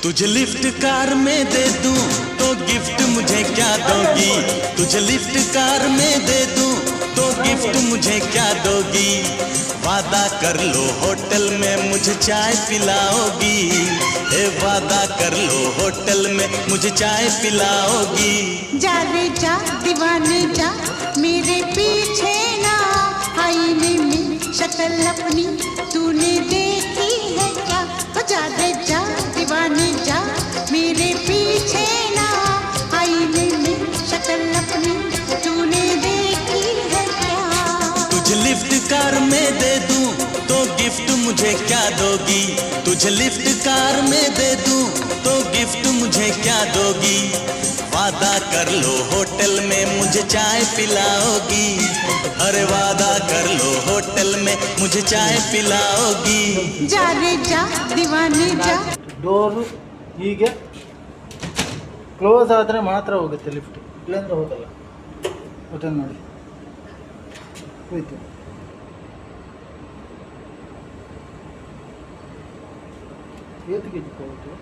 तुझे lift car में दे दूं तो गिफ्ट मुझे क्या दोगी? तुझे लिफ्ट कार में दे दूं तो गिफ्ट मुझे क्या दोगी? वादा कर लो होटल में मुझे चाय पिलाओगी। ए वादा कर लो होटल में मुझे चाय पिलाओगी। जा रे जा दीवाने जा मेरे पीछे ना, आईने में शक्ल अपनी तूने देखी है क्या? तो जा रे जा दीवाने जा मेरे पीछे ना, आईने में शक्ल अपनी तूने देखी है क्या? तुझे लिफ्ट कार में दे दूं तो गिफ्ट मुझे क्या दोगी? तुझे लिफ्ट कार में दे दूं तो गिफ्ट मुझे क्या दोगी? वादा कर लो होटल में मुझे चाय पिलाओगी। अरे वादा कर लो होटल में मुझे चाय पिलाओगी। जा रे जा दीवाने जा। ಡೋರು ಹೀಗೆ ಕ್ಲೋಸ್ ಆದರೆ ಮಾತ್ರ ಹೋಗುತ್ತೆ ಲಿಫ್ಟ್, ಇಲ್ಲಾಂದ್ರೆ ಹೋಗಲ್ಲ. ಬಟನ್ ನೋಡಿ ಹೋಯ್ತು. ಏತಿಗೆ ಹೋಯ್ತು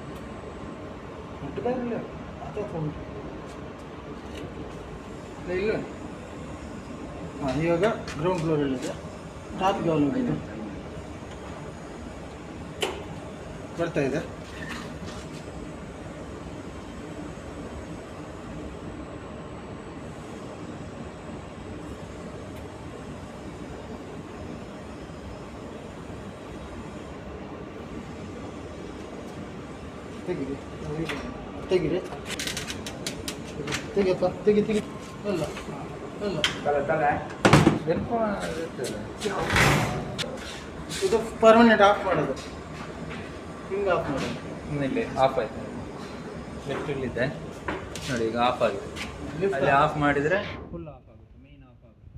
ಮುಟ್ಟದಾರಿಲ್ಲ ಅಥವಾ ಇಲ್ಲ. ಹಾಂ, ಇವಾಗ ಗ್ರೌಂಡ್ ಫ್ಲೋರಲ್ಲಿದೆ. ಟಾಪ್ಗೆ ಆಲ್ ಹೋಗಿದೆ, ಬರ್ತಾ ಇದೆ. ತೆಗಿರಿ ತೆಗಿರಿ ತೆಗಿಯಪ್ಪ, ತೆಗಿ ತೆಗಿ. ಅಲ್ಲ ಅಲ್ಲ ಇದು ಪರ್ಮನೆಂಟ್ ಆಫ್ ಮಾಡೋದು, ಹಿಂಗೆ ಆಫ್ ಮಾಡೋದು. ಇಲ್ಲಿ ಆಫ್ ಆಯ್ತು, ಲೆಫ್ಟಲ್ಲಿದ್ದೆ ನೋಡಿ, ಈಗ ಆಫ್ ಆಗಿದೆ. ಅಲ್ಲಿ ಆಫ್ ಮಾಡಿದರೆ ಫುಲ್ ಆಫ್ ಆಗುತ್ತೆ, ಮೇನ್ ಆಫ್ ಆಗುತ್ತೆ.